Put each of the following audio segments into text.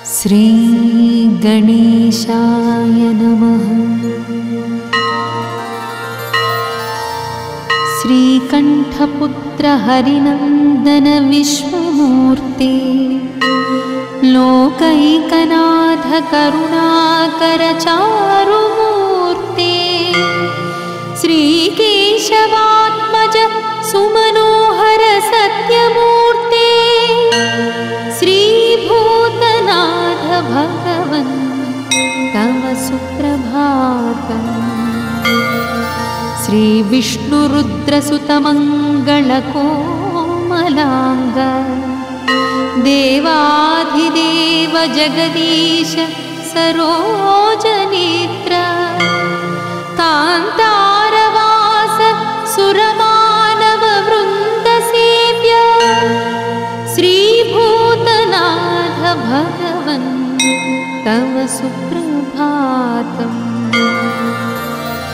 श्री गणेशाय नमः। श्रीकण्ठपुत्र हरिनन्दन विश्वमूर्ते, लोकैकनाथ करुणाकर चारुमूर्ते, श्रीकेशवात्मज सुमनोहर सत्यमूर्ते, श्रीभूतनाथ भगवन् तव सुप्रभातम्। श्रीविष्णुरुद्रसुतमङ्गलकोमलाङ्ग, देवाधिदेव जगदीश सरोजनेत्र, कान्तारवास सुरमानव वृन्दसेव्य, श्रीभूतनाथ भगवन् तव सुप्रभातम्।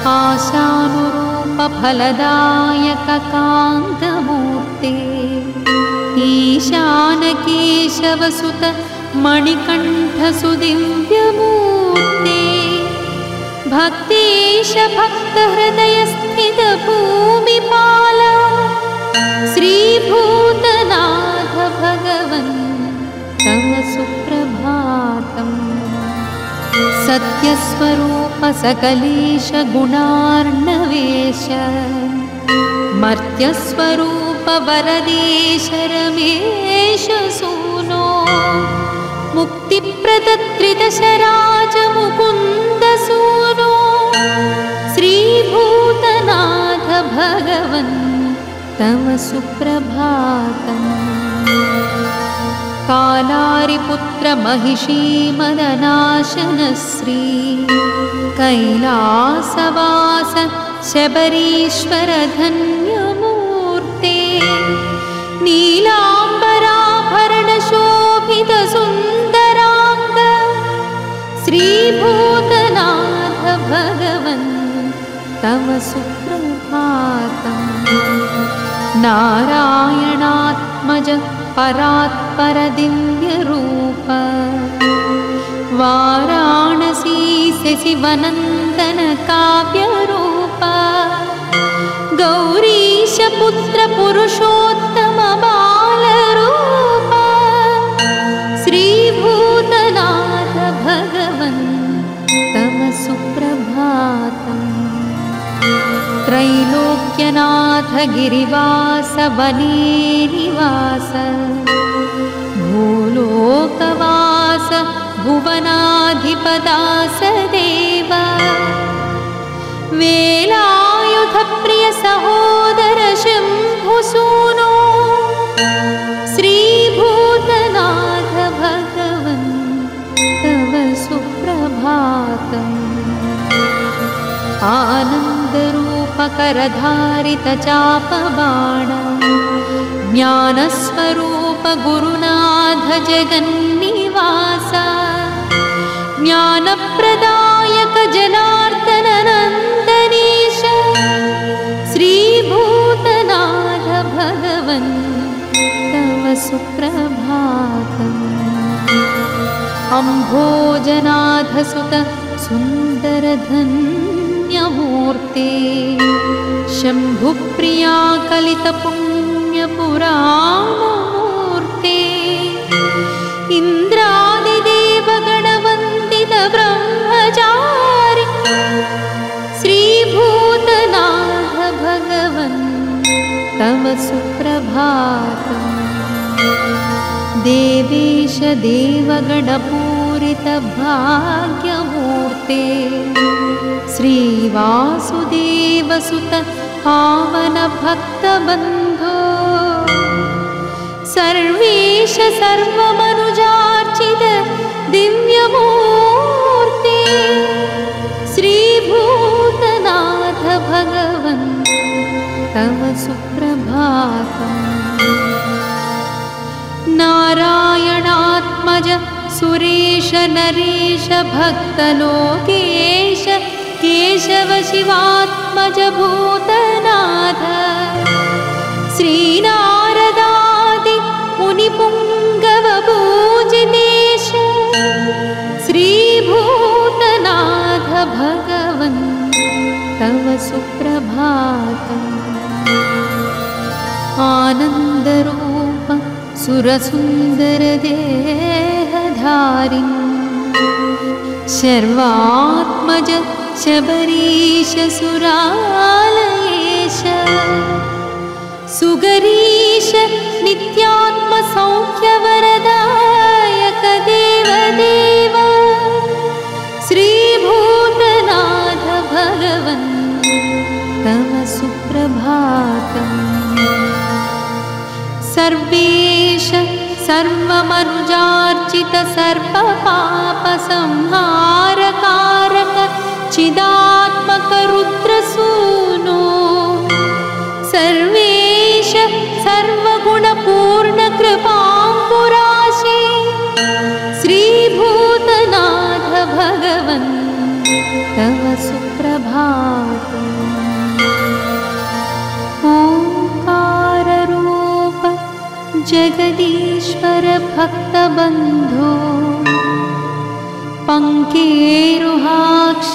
आशानुरूप फलदायक कान्तमूर्ते, ईशानकेशवसुत मणिकण्ठ सुदिव्यमूर्ते, भक्तेश भक्तहृदयस्थित भूमिपाल, श्रीभूतनाथ भगवन् तव सुप्रभातम्। सत्यस्वरूप सकलेश गुणार्णवेश, मर्त्यस्वरूप वरदेश रमेश सूनो, मुक्तिप्रदत्रिदशराज मुकुन्द सूनो, श्रीभूतनाथ भगवन् तव सुप्रभातम्। कालारिपुत्र महिषी मदनाशन श्री कैलासवास शबरीश्वर धन्यमूर्ते, नीलाम्बराभरण शोभित सुन्दरांग, श्रीभूतनाथ भगवन् तव सुप्रभातम्। नारायणात्मज परात्पर दिव्यरूप, वाराणसी शशिवनन्दन काव्यरूप, गौरीश पुत्र पुरुषोत्तम बालरूप, श्रीभूतनाथ भगवन् तव सुप्रभातम्। त्रैलोक्यनाथ गिरिवास वनेनिवास, भूलोकवास भुवनाधिपदास देव, वेलायुध प्रिय सहोदर शम्भुसूनो, श्रीभूतनाथ भगवन् तव सुप्रभातम्। आनन्दरूपकरधारित चापबाण, ज्ञानस्वरूप गुरुनाथ जगन्निवास, ज्ञानप्रदायक जनार्दन नन्दनीश, श्रीभूतनाथ भगवन् तव सुप्रभातम्। अम्भोजनाथ सुत सुन्दर धन्यमूर्ते, शम्भुप्रिया कलित पुण्यपुराणमूर्ते, इन्द्रादिदेव गणवन्दित ब्रह्मचारि, श्रीभूतनाथ भगवन् तव सुप्रभातम्। देवेश देवगणपूरित भाग्यमूर्ते, श्रीवासुदेव सुत पावन भक्तबन्धो, सर्वेश सर्वमनुजार्चित दिव्यमूर्ते, श्रीभूतनाथ भगवन् तव सुप्रभातम्। नारायणात्मज सुरेश नरेश भक्तलोकेश, केशव शिवात्मज भूतनाथ, श्रीनारदादि मुनिपुङ्गव सुप्रभातम् आनन्दरूप सुरसुन्दरदेहधारिन् शर्वात्मज शबरीश सुरालयेश सुगरीश नित्यात्मसौख्यवरदायक देवदेव श्रीभूतनाथ भगवन् तव सुप्रभातम् सर्वेश सर्वमनुजार्चित सर्वपापसंहारकारक चिदात्मक रुद्रसूनो सर्वेश सर्वगुणपूर्ण कृपाम्बुराशे श्रीभूतनाथ भगवन् तव सुप्रभातम् ओंकाररूप जगदीश्वर भक्तबन्धो पंकेरुहाक्ष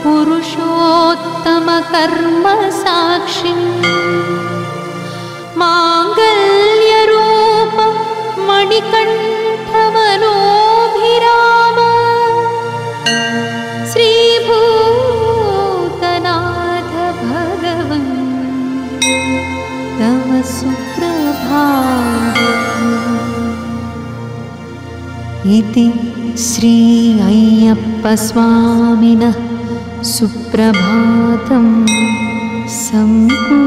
पुरुषोत्तम कर्म साक्षी मांगल्यरूप मणिकण्ठवनोभिराम श्रीभूतनाथ भगवन् तव सुप्रभातम् इति श्री अय्यप्पस्वामिनः सुप्रभातं सम्पूर्णम्।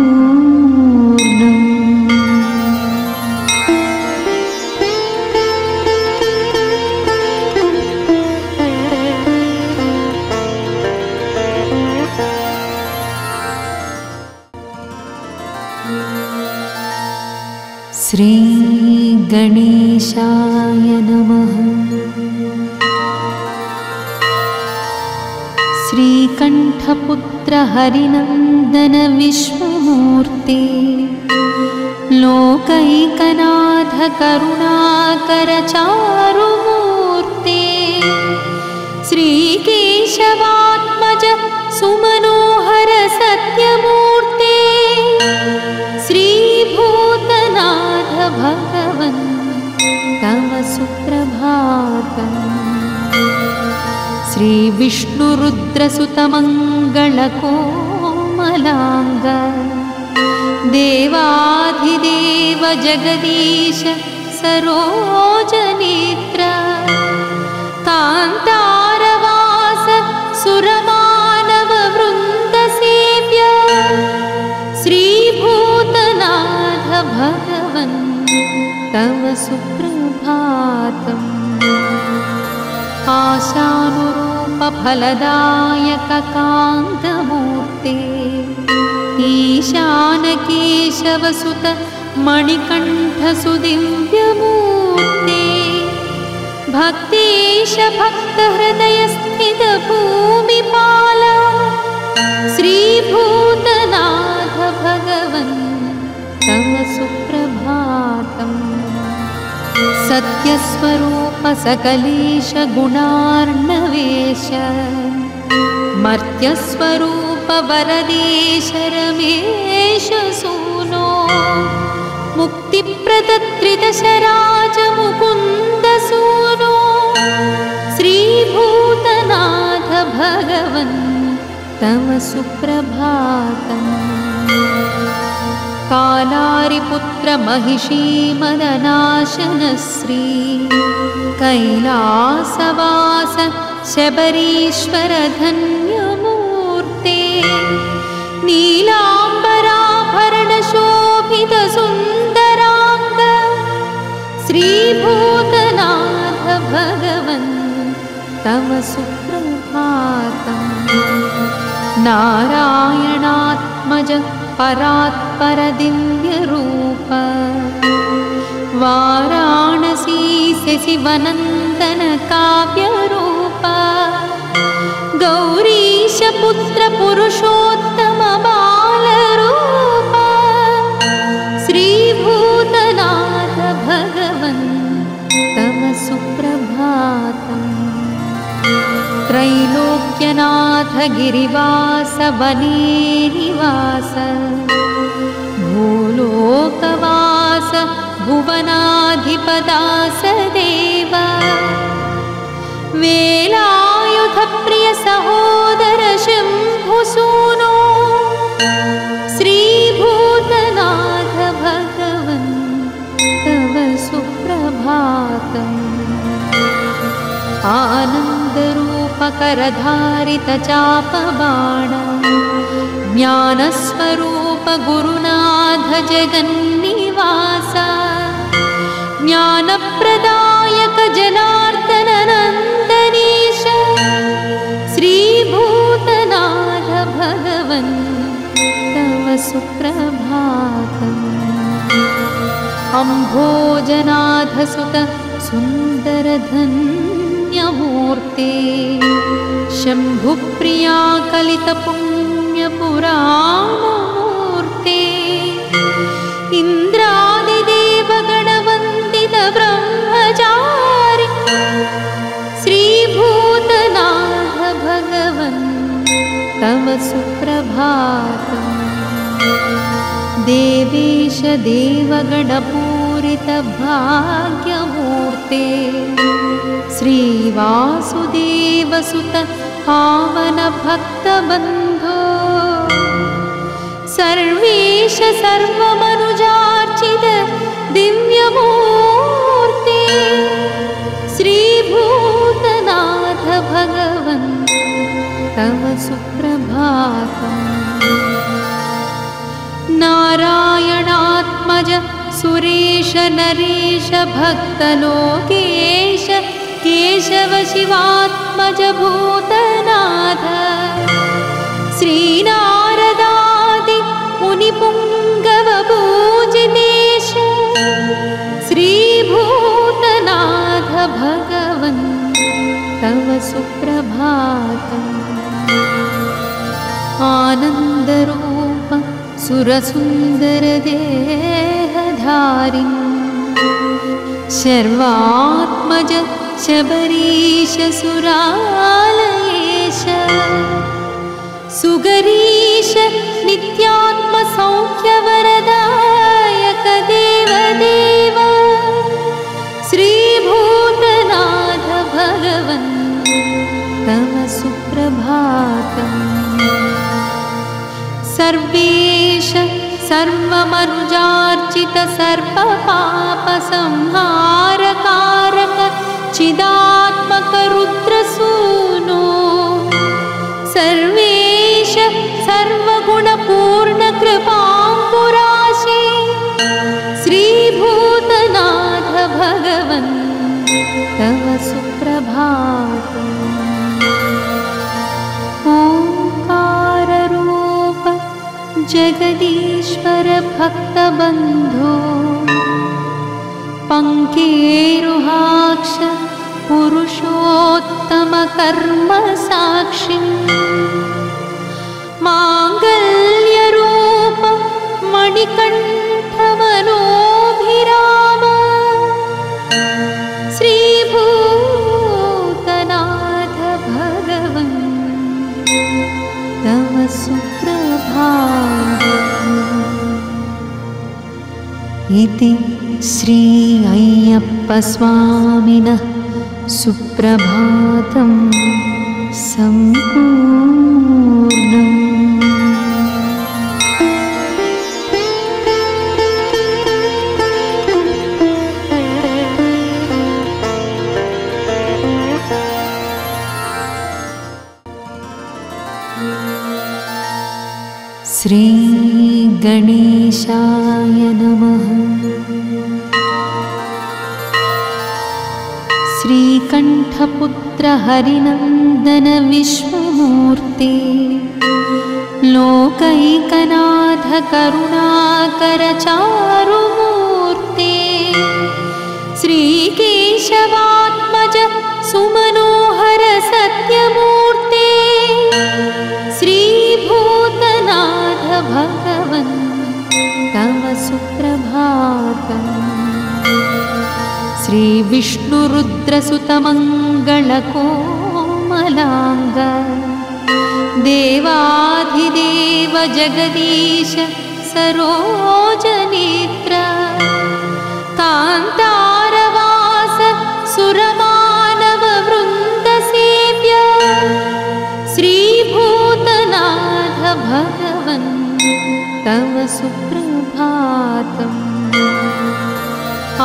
श्री गणेशाय नमः। श्रीकण्ठपुत्र हरिनन्दन विश्वमूर्ते लोकैकनाथ करुणाकर चारुमूर्ते श्रीकेशवात्मज सुमनोहर सत्यमूर्ते श्रीभूतनाथ भगवन् तव सुप्रभातम्। श्री विष्णुरुद्रसुतमङ्गलकोमलाङ्ग देवाधिदेव जगदीश सरोजनेत्र कान्तारवास सुरमानव वृन्दसेव्य श्रीभूतनाथ भगवन् तव सुप्रभातम्। आशानुरूप फलदायक कान्तमूर्ते ईशानकेशवसुत मणिकण्ठ सुदिव्यमूर्ते भक्तेश भक्तहृदय स्थित भूमिपाल श्रीभूतनाथ भगवन् तव सुप्रभातम्। सत्यस्वरूप सकलेश गुणार्णवेश मर्त्यस्वरूप वरदेश रमेश सूनो मुक्तिप्रदत्रिदशराज मुकुन्द सूनो श्रीभूतनाथ भगवन् तव सुप्रभातम्। कालारिपुत्र महिषी मदनाशन श्री कैलासवास शबरीश्वर धन्यमूर्ते नीलाम्बराभरण शोभित सुन्दरांग श्रीभूतनाथ भगवन् तव सुप्रभातम्। नारायणात्मज परात्पर दिव्य रूप वाराणसी शशिवनन्दन काव्य रूप गौरीश पुत्र पुरुषोत्तम बाल रूप श्रीभूतनाथ भगवन् तव सुप्रभातम्। त्रैलोक्यनाथ गिरिवास वनेनिवास भूलोकवास भुवनाधिपदास देव वेलायुध प्रिय सहोदर शम्भुसूनो श्रीभूतनाथ भगवन् तव सुप्रभातम् आनन्दरूपकरधारित चापबाण ज्ञानस्वरूप गुरुनाथ जगन्निवास ज्ञानप्रदायक जनार्दन नन्दनीश श्रीभूतनाथ भगवन् तव सुप्रभातम् अम्भोजनाथ सुत सुन्दरधन्यमूर्ते शम्भुप्रिया कलितपुण्यपुराणमूर्ते इन्द्रादिदेवगणवन्दित ब्रह्मचारि श्रीभूतनाथ भगवन् तव सुप्रभातम् देवेश देवगणपूरित भाग्यमूर्ते श्रीवासुदेवसुत पावन भक्तबन्धो सर्वेश सर्वमनुजार्चित दिव्यमूर्ते श्रीभूतनाथ भगवन् तव सुप्रभातम् नारायणात्मज सुरेश नरेश भक्तलोकेश केशव शिवात्मज भूतनाथ श्रीनारदादि मुनिपुङ्गव पूजितेश श्रीभूतनाथ भगवन् तव सुप्रभातम् आनन्दरूप सुरसुन्दर देहधारिन् शर्वात्मज शबरीश सुरालयेश सुगरीश नित्यात्म सौख्यवरदायक देवदेव श्रीभूतनाथ भगवन् तव सुप्रभातम् सर्वेश सर्वमनुजार्चित सर्वपापसंहारकारक चिदात्मक रुद्रसूनो सर्वेश सर्वगुणपूर्ण कृपाम्बुराशे श्रीभूतनाथ भगवन् तव सुप्रभातम् ओंकाररूप जगदीश्वर भक्तबन्धो पङ्केरुहाक्ष पुरुषोत्तम कर्म साक्षी माङ्गल्यरूप मणिकण्ठमनोभिराम श्रीभूतनाथ भगवन् तव सुप्रभातम् इति श्री अय्यप्पस्वामिनः सुप्रभातं सम्पूर्णम्। श्री गणेशाय नमः। श्रीकण्ठपुत्र हरिनन्दन विश्वमूर्ते लोकैकनाथ करुणाकर चारुमूर्ते श्रीकेशवात्मज सुमनोहर सत्यमूर्ते श्रीभूतनाथ भगवन् तव सुप्रभातम्। श्री विष्णुरुद्रसुतमङ्गलकोटिवेद्य कोमलाङ्ग देवाधिदेव जगदीश सरोजनेत्र कान्तारवास सुरमानववृन्दसेव्य श्रीभूतनाथ भगवन् तव सुप्रभातम्।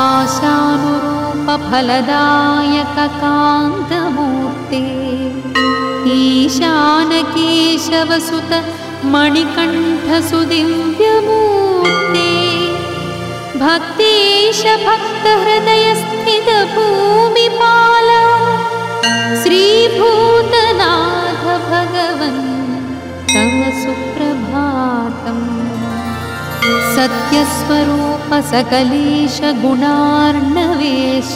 आशानुरूपफलदायक कान्तमूर्ते ईशानकेशवसुत मणिकण्ठसुदिव्यमूर्ते भक्तेश भक्तहृदयस्थित भूमिपाल श्रीभूतनाथ भगवन् तव सुप्रभातम्। सत्यस्वरूप सकलेश गुणार्णवेश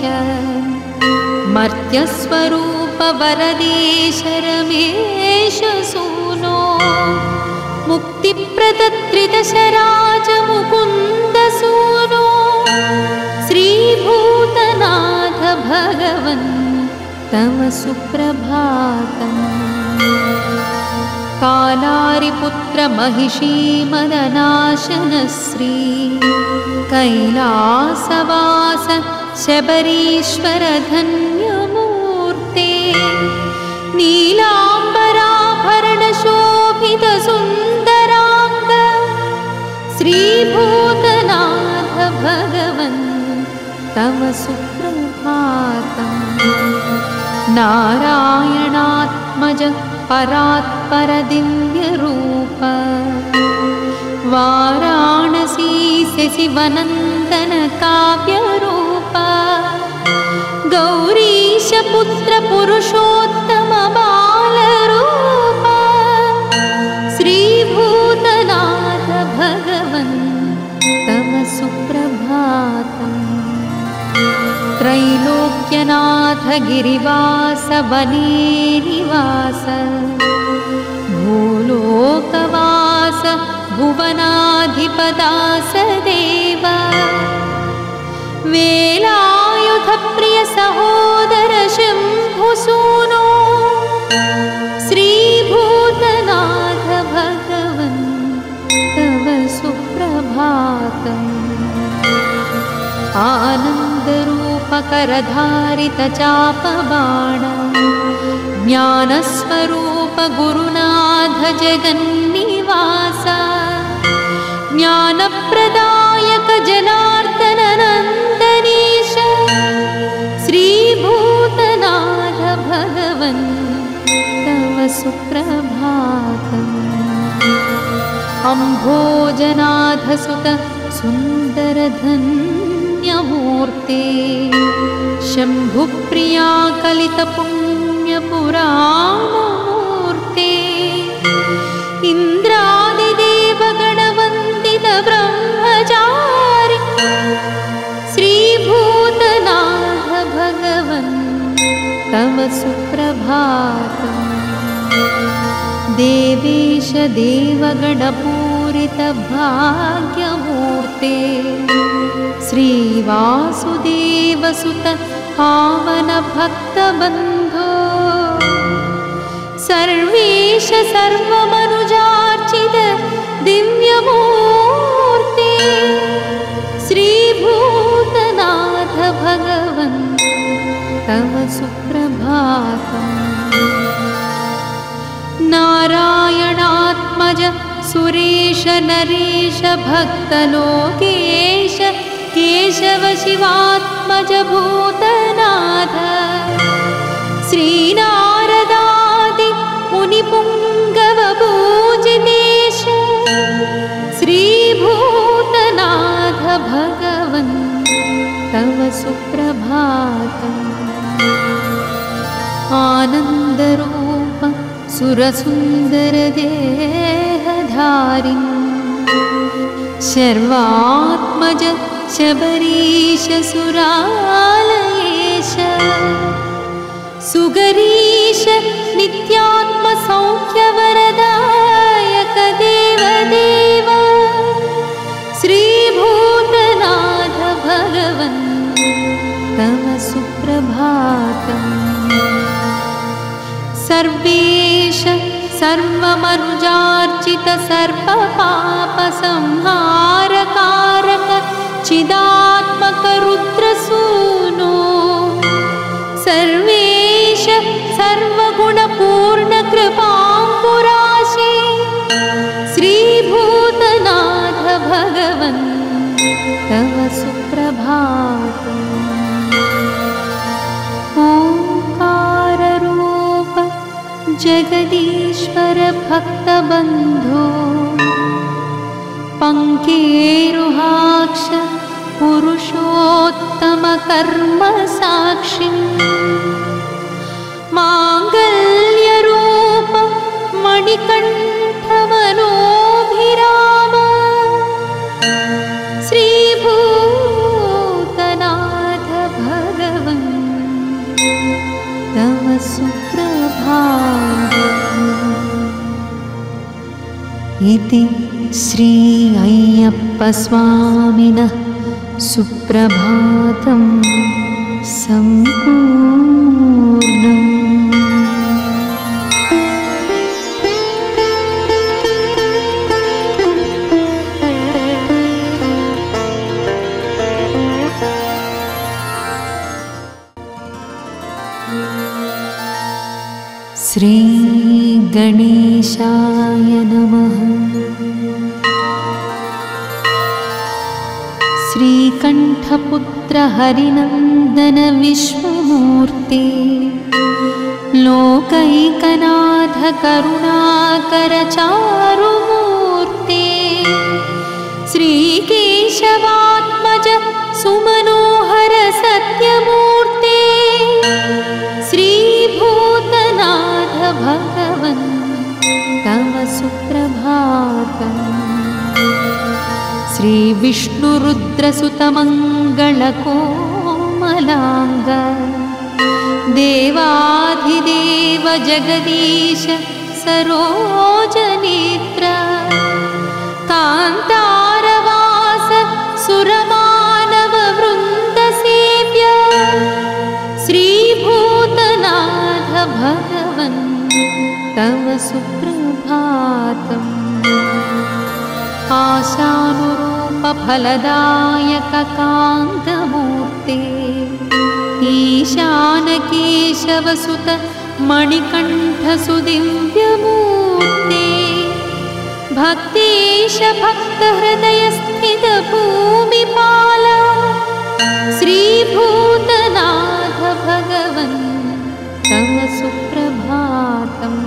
मर्त्यस्वरूप वरदेश रमेश सूनो मुक्तिप्रदत्रिदशराज मुकुन्द सूनो श्रीभूतनाथ भगवन् तव सुप्रभातम्। कालारिपुत्र महिषी मदनाशनश्री कैलासवास शबरीश्वर धन्यमूर्ते नीलाम्बराभरण शोभित सुन्दरांग श्रीभूतनाथ भगवन् तव सुप्रभातम्। नारायणात्मज परात्पर दिव्यरूप वाराणसी शशिवनन्दन काव्यरूप गौरीश पुत्र पुरुषोत्तम बालरूप श्रीभूतनाथ भगवन् तव सुप्रभातम्। त्रैलोक्यनाथ गिरिवास वनेनिवास भूलोकवास भुवनाधिपदास देव वेलायुध प्रिय सहोदर शम्भुसूनो श्रीभूतनाथ भगवन् तव सुप्रभातम्। आनन्दरूपकरधारित चापबाण ज्ञानस्वरूप गुरुनाथ जगन्निवास ज्ञानप्रदायक जनार्दन नन्दनीश श्रीभूतनाथ भगवन् तव सुप्रभातम्। अम्भोजनाथ सुत सुन्दर धन्यमूर्ते शम्भुप्रिया कलित पुण्यपुराणमूर्ते इन्द्रादिदेव गणवन्दित ब्रह्मचारि श्रीभूतनाथ भगवन् तव सुप्रभातम्। देवेश देवगणपूरित भाग्यमूर्ते श्रीवासुदेव सुत पावन भक्तबन्धो सर्वेश सर्वमनुजार्चित दिव्यमूर्ते श्रीभूतनाथ भगवन् तव सुप्रभातम्। नारायणात्मज सुरेश नरेश भक्तलोकेश केशव शिवात्मज भूतनाथ श्रीनारदादि मुनिपुङ्गव पूजितेश श्रीभूतनाथ भगवन् तव सुप्रभातम्। आनन्दरूप सुरसुन्दर देहधारिन् शर्वात्मज शबरीश सुरालयेश सुगरीश नित्यात्म सौख्यवरदायक देवदेव श्रीभूतनाथ भगवन् तव सुप्रभातम्। सर्वेश सर्वमनुजार्चित सर्वपापसंहारकारक चिदात्मक रुद्रसूनो सर्वेश सर्वगुणपूर्ण कृपाम्बुराशे श्रीभूतनाथ भगवन् तव सुप्रभातम्। ओंकाररूप जगदीश्वर भक्तबन्धो पंकेरुहाक्ष पुरुषोत्तम कर्म साक्षी मांगल्यरूप मणिकण्ठवनोभिराम श्रीभूतनाथ भगवन् तव सुप्रभातम्। इति श्री अय्यप्पस्वामिनः सुप्रभातं सम्पूर्णम्। श्री गणेशाय नमः। श्रीकण्ठपुत्र हरिनन्दन विश्वमूर्ते लोकैकनाथ करुणाकर चारुमूर्ते श्रीकेशवात्मज सुमनोहर सत्यमूर्ते श्रीभूतनाथ भगवन् तव सुप्रभातम्। श्री विष्णुरुद्रसुतमङ्गलकोमलाङ्ग देवाधिदेव जगदीश सरोजनेत्र कान्तारवास सुरमानववृन्दसेव्य श्रीभूतनाथ भगवन् तव सुप्रभातम्। आशानुरूप फलदायक कान्तमूर्ते ईशानकेशवसुत मणिकण्ठसुदिव्यमूर्ते भक्तेश भक्तहृदयस्थित भूमिपाल श्रीभूतनाथ भगवन् तव सुप्रभातम्।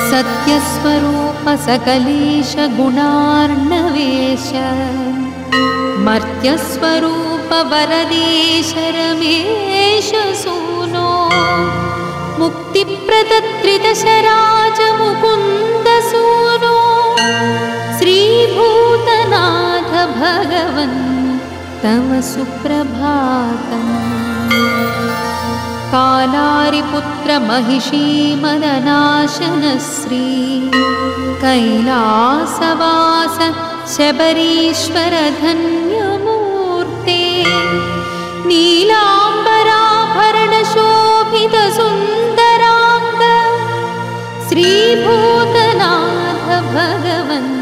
सत्यस्वरूप सकलेश गुणार्णवेश मर्त्यस्वरूप वरदेश रमेश सूनो मुक्तिप्रदत्रिदशराज मुकुन्द सूनो श्रीभूतनाथ भगवन् तव सुप्रभातम्। कालारिपुत्र महिषी मदनाशनश्री कैलासवास शबरीश्वर धन्यमूर्ते नीलाम्बराभरण शोभित सुन्दरांग श्रीभूतनाथ भगवन्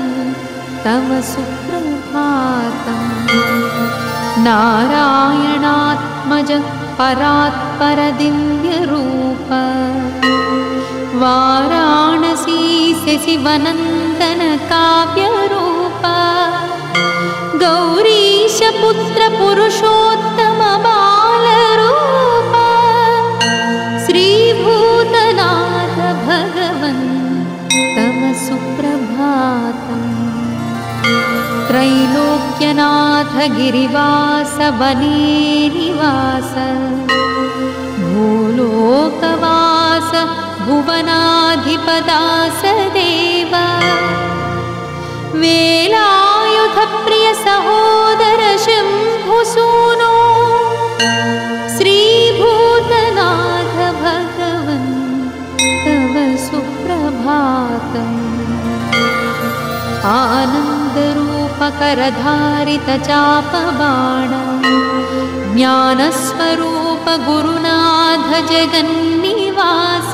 तव सुप्रभातम्। नारायणात्मज परात्पर दिव्यरूप वाराणसी शशिवनन्दन काव्यरूप गौरीशपुत्र पुरुषोत्तम बालरूप श्रीभूतनाथ भगवन् तव सुप्रभातम्। त्रैलोक्यनाथ गिरिवास वने निवास भूलोकवास भुवनाधिपदास देव वेलायुध प्रिय सहोदर शम्भुसूनो श्रीभूतनाथ भगवन् तव सुप्रभातम्। आनन्दरूप करधारित चापबाण ज्ञानस्वरूप गुरुनाथ जगन्निवास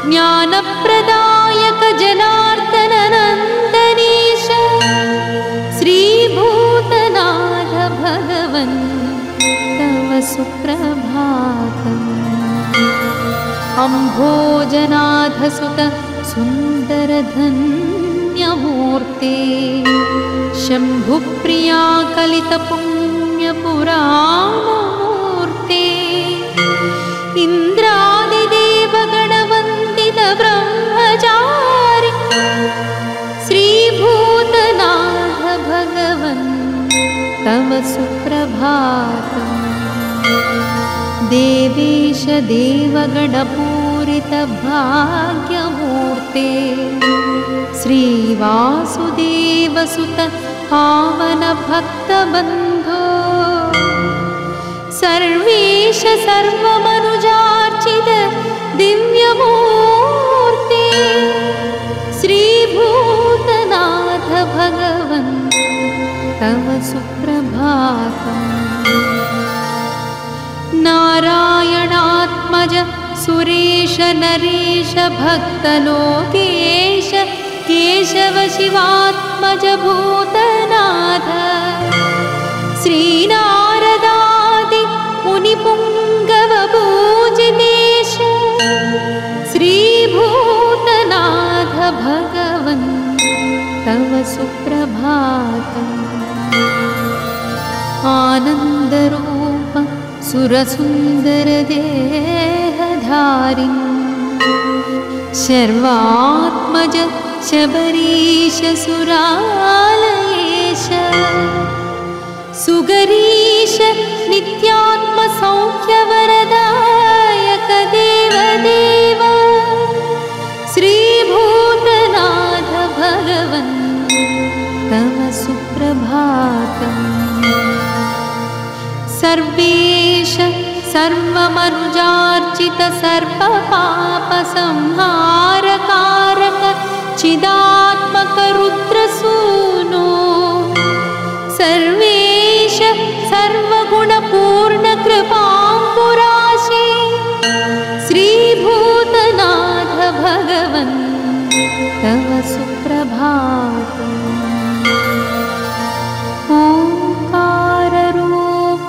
ज्ञानप्रदायक जनार्दननन्दनीश श्रीभूतनाथ भगवन् तव सुप्रभातम्। अम्भोजनाथ सुत सुन्दरधन्यमूर्ते शम्भुप्रिया कलितपुण्यपुराणमूर्ते इन्द्रादिदेवगणवन्दित ब्रह्मचारि श्रीभूतनाथ भगवन् तव सुप्रभातम्। देवेश देवगणपूरित भाग्यमूर्ते श्रीवासुदेवसुत पावन भक्तबन्धो सर्वेश सर्वमनुजार्चित दिव्यमूर्ते श्रीभूतनाथ भगवन् तव सुप्रभातम्। नारायणात्मज सुरेश नरेश भक्तलोकेश केशव शिवात्मज भूतनाथ श्रीनारदादि मुनिपुङ्गव पूजितेश श्रीभूतनाथ भगवन् तव सुप्रभातम्। आनन्दरूप सुरसुन्दरदेहधारिन् शर्वात्मज शबरीश सुरालयेश सुगरीश नित्यात्मसौख्यवरदायक देवदेव श्रीभूतनाथ भगवन् तव सुप्रभातम्। सर्वेश सर्वमनुजार्चित सर्वपापसंहारकारक चिदात्मक रुद्रसूनो सर्वेश सर्वगुणपूर्ण कृपाम्बुराशे श्रीभूतनाथ भगवन् तव सुप्रभातम्। ओंकाररूप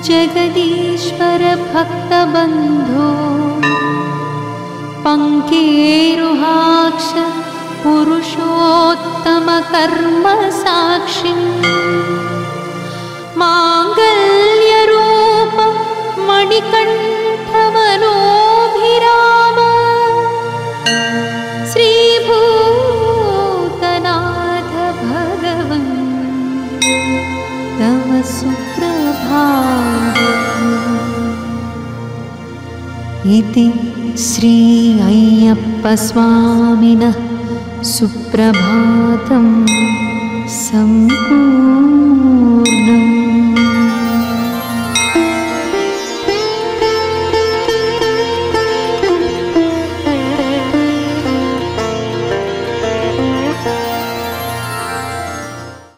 जगदीश्वर भक्तबन्धो पंकेरुहाक्ष पुरुषोत्तम कर्म साक्षी मांगल्यरूप मणिकण्ठ मनोभिराम श्रीभूतनाथ भगवन् तव सुप्रभातम्। इति श्री अय्यप्पस्वामिनः सुप्रभातं सम्पूर्णम्।